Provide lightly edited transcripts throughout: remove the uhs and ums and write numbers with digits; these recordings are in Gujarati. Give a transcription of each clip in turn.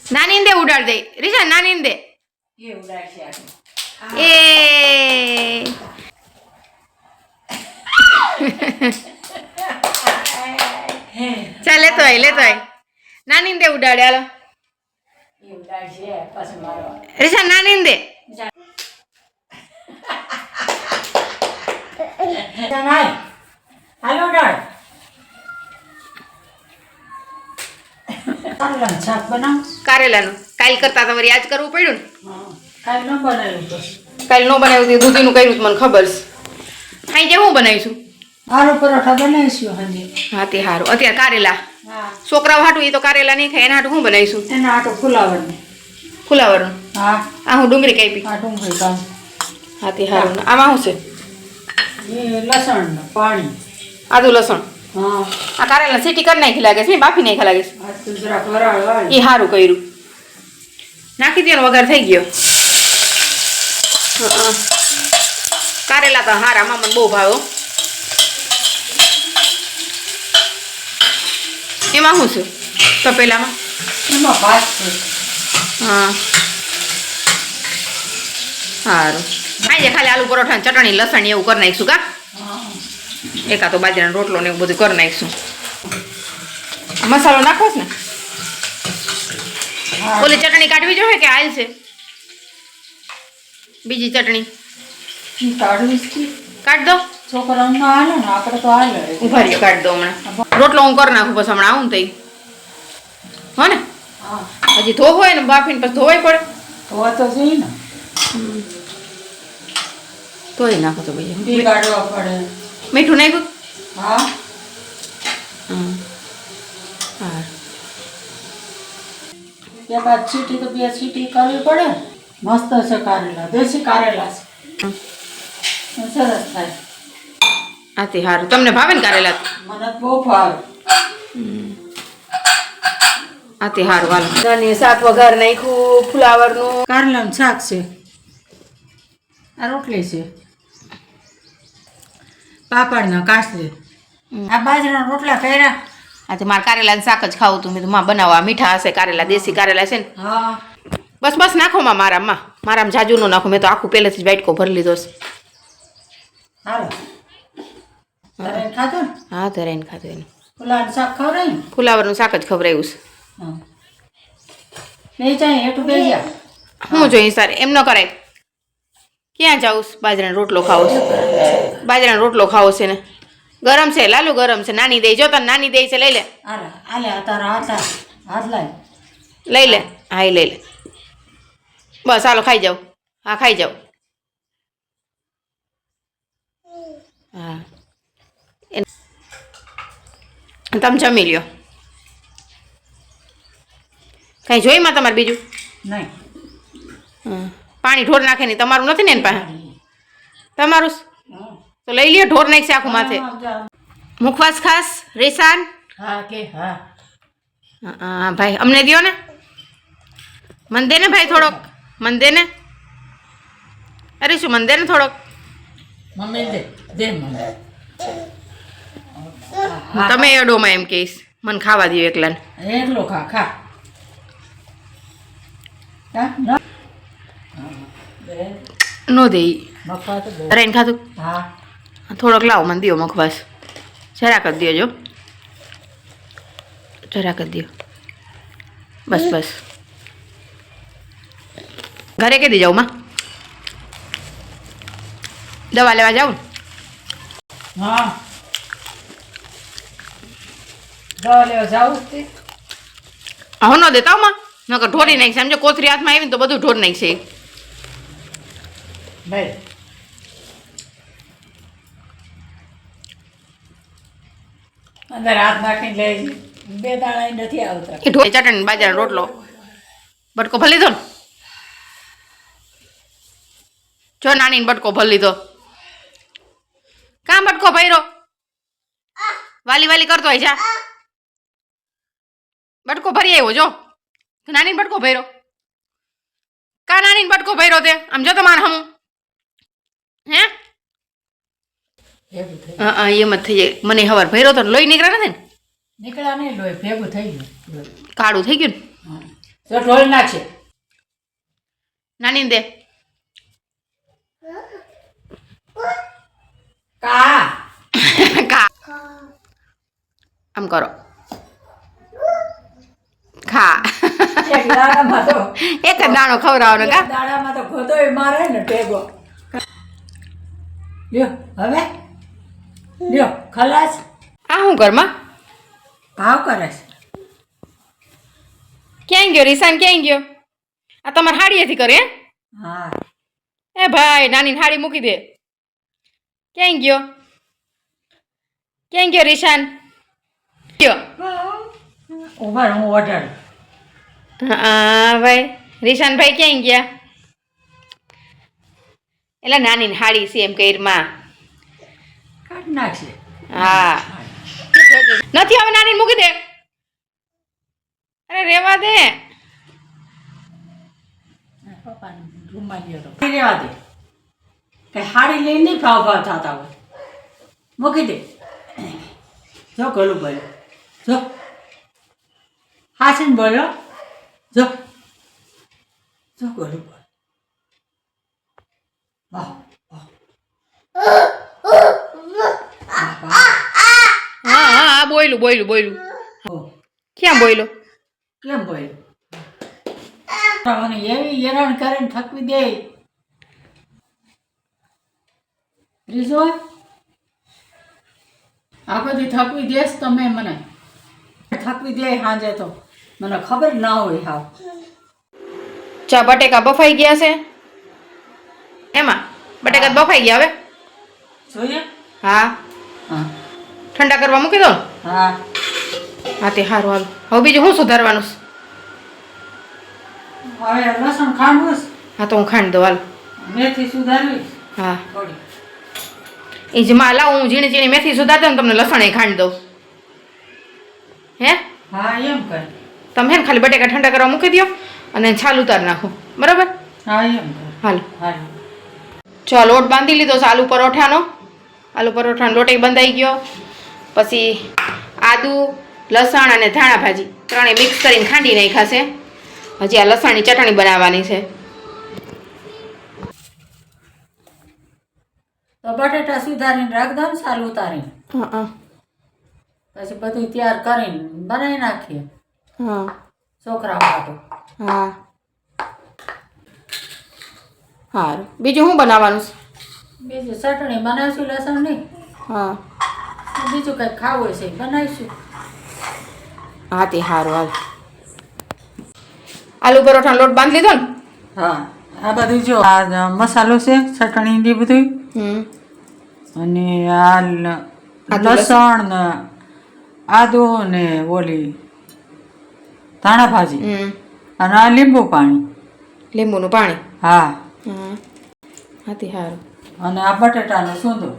નાની દે ઉડાડ દે રીશા નાની દે એ ઉડાડશે એ ચાલ લેતો આય નાની દે ઉડાડે હાલો એ ઉડાડશે પછી મારો રીશા નાની દે હાલો ઉડાડ કારેલાનું શાક બનાવ કારેલાનું કાલ કરતા તમારે આજ કરવું પડ્યું ને કાલ ન બનાવ્યું તો કાલ ન બનાવ્યું તે દૂધીનું કર્યું મને ખબર છે ખાઈ જાય હું બનાવીશું આલુ પરોઠા બનાવીશું હજી હા તે સારું અત્યારે કારેલા હા છોકરાઓ હાટું એ તો કારેલા નહીં ખાય એના હાટું શું બનાવીશું એના આટો ફુલાવરનું ફુલાવરનું હા આ હું ડુંગળી કાપી આ ડુંગળી કામ હા તે સારું આમાં શું છે એ લસણ પાણી આદુ લસણ હા આ કારેલા સીટી કરી નાખી લાગે છે બાફી નાખી લાગે આ તો જરાક વરાળ વાળી એ સારું કર્યું નાખી દો વઘાર થઈ ગયો કારેલા તો હારામાં મને બહુ ભાવ્યો એમાં શું છે તપેલામાં એમાં ભાત છે હા સારું આજે ખાલી આલુ પરોઠા ચટણી લસણ એવું કરી નાખીશું કા હા એકા તો બાજરાનો રોટલો ને એવું બધું કરી નાખીશું મસાલો નાખો ને ઓલી ચટણી કાઢવી જોઈએ કે આયલ છે બીજી ચટણી કાઢવીશ કે કાઢ દો છોકરાઓને હાલે ને આપણે તો હાલે ઉભા રહ્યો કાઢ દો હમણાં રોટલો હું કરી નાખું બસ હમણાં આવું ને તઈ હો ને હા હજી ધોવો હોય ને બાફીને પછી ધોવાય પડે તો તો જઈ ને ધોઈ નાખો તો ભાઈ બી કાઢવા પડે મીઠું નાખ્યું હા હા બે બાદ સીટી તો બે સીટી કરવી પડે ને. મસ્ત છે કારેલા દેશી કારેલા છે સરસ થાય આથી સારું તમને ભાવે ને કારેલા મને તો બહુ ભાવે આથી સારું હાલો નાની શાક વઘાર નાખ્યું ફુલાવરનું કારેલાનું શાક છે આ રોટલી છે પાપડના કાસરી આ બાજરાના રોટલા કર્યા આજે મારે કારેલાનું શાક જ ખાવું હતું મેં તો માં બનાવવા મીઠા હશે કારેલા દેશી કારેલા છે ને હા બસ બસ નાખો મારામાં જાજુ નો નાખો મેં તો આખું પહેલેથી જ બાઈટકો ભરી લીધો છે હાલો તારે ખાધું ને હા ધરાઈને ખાધું એનું ફુલાવાનું શાક ખવડાય ને ફુલાવરનું શાક જ ખવડાવ્યું છે હા બે જાય હેઠું બે ગયા હું જોઈ સાર એમ ન કરાય ક્યાં જાઉં બાજરાનો રોટલો ખાવો છે બાજરાનો રોટલો ખાવો છે ને ગરમ છે લાલુ ગરમ છે નાની દઈ જો તને નાની દઈ છે લઈ લે હાલે હાલે તારા હાથ લાય લઈ લે હા એ લઈ લે બસ હાલો ખાઈ જાઓ હા ખાઈ જાઓ હા તમે જમી લ્યો કાંઈ જોઈમાં તમારે બીજું નહીં પાણી ઢોર નાખે નહીં તમારું નથી ને એની પાસે તમારું તો લઈ લ્યો ઢોર નાખશે આખું માથે મુખવાસ ખાસ રેસાન હા કે હા હા ભાઈ અમને દો ને મન દે ને ભાઈ થોડોક મન દે ને અરે શું મન દે ને થોડોક મમ્મી દે મને તમે એડોમાં એમ કહીશ મને ખાવા દો એકલાને એકલો ખા ખા નો દે મફા તો અરે એને ખાધું હા થોડોક લાવો મને દો મુખવાસ જરાક જ દેજો જરાક જ દો બસ બસ ઘરે કીધી જાઉં માં દવા લેવા જાઉં હા દવા લેવા જાવું જ હો ન દેતા માં નકર ઢોરી નાખશે સમજો કોથરી હાથમાં આવી ને તો બધું ઢોર નાખશે ભાઈ અંદર હાથ નાખીને લઈ બે દાણા નથી આવતા એ ઢોરી ચટણી બાજરાનો રોટલો બટકો ભરી લીધો ને જો નાની બટકો ભરી લીધો કાં બટકો ભર્યો વાલી વાલી કરતો હોય જા બટકો ભરી આવ્યો જો નાની બટકો ભર્યો કા નાની બટકો ભર્યો તે આમ જો તમારે હમ હે ભેગું થઈ હા એમ જ થઈ જાય મને હવાર ભર્યો તો લોહી નીકળ્યા નથી ને નીકળ્યા નહીં લોહી ભેગું થઈ ગયું કાળું થઈ ગયું ને જો ઢોળી નાખશે. નાની દે. કા ખા. આમ કરો. ખા. એક દાડામાં તો એક જ દાણો ખવડાવવાનો કા. એક દાડામાં તો ગોદોય મારે ને ટેગો. લ્યો હવે લ્યો ખલાસ. આ શું ઘરમાં ભાવ કરે છે. ક્યાં ગયો રિસાન ક્યાં ગયો? આ તમારે હાડીએથી કરે હે? હા એ ભાઈ નાની હાડી મૂકી દે. ક્યાં ગયો? ક્યાં ગયો રિશાન? ગયો. ઉભા હું ઓર્ડર. હા ભાઈ રિશાન ભાઈ ક્યાં ગયા? એટલે નાની હાડી છે એમ કઈરમાં. કાઢી નાખશે. હા નથી હવે નાની મૂકી દે. અરે રેવા દે. પપ્પાને રૂમમાં ગયો તો રહેવા દે. કે હાડી લઈને નહીં ભાવ ભાવ થતા હોય. મૂકી દે. જો ગળું બોલો જો હાસીને બોલો જો જો ગળું બોલો. વાહ હા હા હા બોયલું બોયલું બોયલું. ક્યાં બોયલું? કેમ બોલો મને એવી હેરાન કરીને થકવી દે. ત્રીજો આ બધી થકવી દેશ તમે મને થકવી દે સાંજે તો મને ખબર ના હોય હાવ. ચા બટેકા બફાઈ ગયા છે એમાં બટેકા તો બફાઈ ગયા હવે. જોઈએ હા હા ઠંડા કરવા મૂકી દો. હા હા તે સારું હાલ. હવે બીજું શું સુધારવાનું છે? હવે લસણ ખાંડવું છે. હા તો હું ખાંડ દઉં હાલ. મેથી સુધારવી હા થોડી. એ જ માં લાવું હું ઝીણી ઝીણી મેથી સુધારતા ને તમને લસણ એ ખાંડ દઉં. હે હા એમ કર. તમે હે ને ખાલી બટેકા ઠંડા કરવા મૂકી દો અને છાલ ઉતાર નાખો બરાબર. હા એમ કર. હાલ હા ચલો લોટ બાંધી લીધો છે આલુ પરોઠાનો. આલુ પરોઠાનો લોટ એ બંધાઈ ગયો. પછી આદુ લસણ અને ધાણા ભાજી ત્રણેય મિક્સ કરીને ખાંડી નાખ્યા છે. હજી આ લસણની ચટણી બનાવવાની છે. તો બટેટા સુધારીને રાખ દઉં સારું ઉતારીને હા પછી બધું તૈયાર કરીને બનાવી નાખીએ હા છોકરાઓ માટે. હા સારું બીજું શું બનાવવાનું છે? બીજું ચટણી બનાવીશું લસણની. હા બીજું કંઈક ખાવું છે બનાવીશું. હા તે સારું હાલ. આલુ પરોઠાનો લોટ બાંધી લીધો ને? હા આ બધું જો આ મસાલો છે ચટણી ને બધું અને આ લસણ ને આદુ ને ઓલી ધાણા ભાજી અને આ લીંબુ પાણી. લીંબુનું પાણી. હા હા હા તે સારું. અને આ બટેટાનો સૂંદો.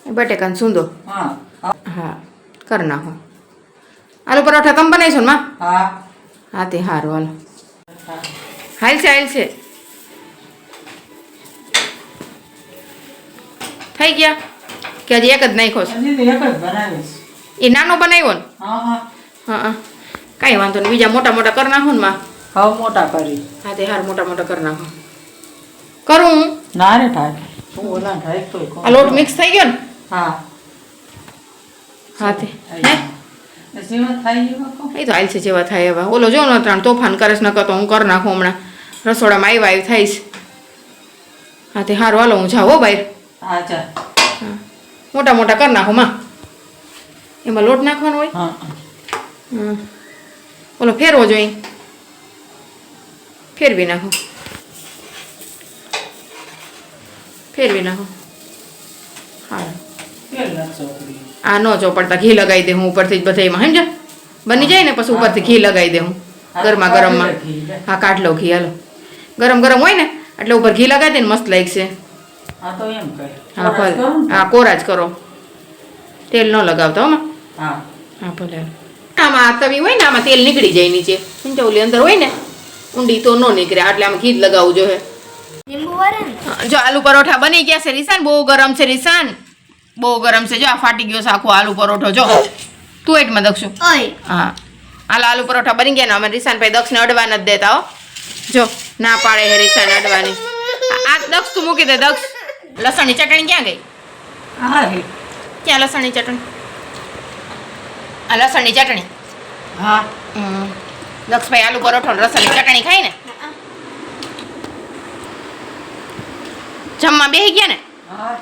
બટેકાનો સૂંદો. હા હા કરી નાખો. આલુ પરોઠા તમે બનાવીશો ને માં? હા હા તે સારું હાલ હાલ છે થઈ ગયા કે હજી એક જ નાખ્યો છે? હજી તો એક જ બનાવીશ. એ નાનો બનાવ્યો ને? હા હા હા કાંઈ વાંધો નહીં બીજા મોટા મોટા કરી નાખો ને માં. હવે મોટા કરી. હા તે હાર મોટા મોટા કરી નાખો. કરું હું? ના રે થાય હું ઓલા થાય તો આ લોટ મિક્સ થઈ ગયો ને? હા હા તે હે જેવા થાય એવા કહો. એ તો હાલ છે જેવા થાય એવા. ઓલો જો ને ત્રણ તોફાન કરે છે ન કરતો હું કરી નાખું હમણાં રસોડામાં આવ્યા થઈશ. હા તે હારું હાલો હું જાઉં હો બહાર. હા ચાલ. હા મોટા મોટા કરી નાખો માં. એમાં લોટ નાખવાનો હોય. હા ઓલો ફેરવો જોઈએ ફેરવી નાખો ફેરવી નાખો. હા પેલા ચોકડી. આ ન ચોપડતા ઘી લગાવી દે હું ઉપરથી જ બધામાં સમજા બની જાય ને પછી ઉપરથી ઘી લગાવી દે હું ગરમા ગરમમાં. હા કાઢ લો ઘી હાલો. ગરમ ગરમ હોય ને એટલે ઉપર ઘી લગાવી દે ને મસ્ત લાગશે. હા તો એમ કર. હા ભલે હા કોરા જ કરો તેલ ન લગાવતા હો માં. હા હા ભલે. આમાં તવી હોય ને આમાં તેલ નીકળી જાય નીચે સમજો ઓલી અંદર હોય ને ઊંડી તો ન નીકળે એટલે આમાં ઘી જ લગાવવું જોઈએ. જો આલુ પરોઠા બની ગયા છે રિસાન. બહુ ગરમ છે રિસાન બહુ ગરમ છે. જો આ ફાટી ગયો છે આખો આલુ પરોઠો. જો તું એટલમાં દક્ષું. હા હાલ આલુ પરોઠા બની ગયા ને અમે રીસાનભાઈ દક્ષને અડવા નથી દેતા હો. જો ના પાડે હે રીસાને અડવાની. આ દક્ષ તું મૂકી દે દક્ષ. લસણની ચટણી ક્યાં ગઈ? હા રે. ક્યાં લસણની ચટણી? આ લસણની ચટણી. હા. દક્ષભાઈ આલુ પરોઠો ને લસણની ચટણી ખાય ને. જમવા બેસી ગયા ને? હા.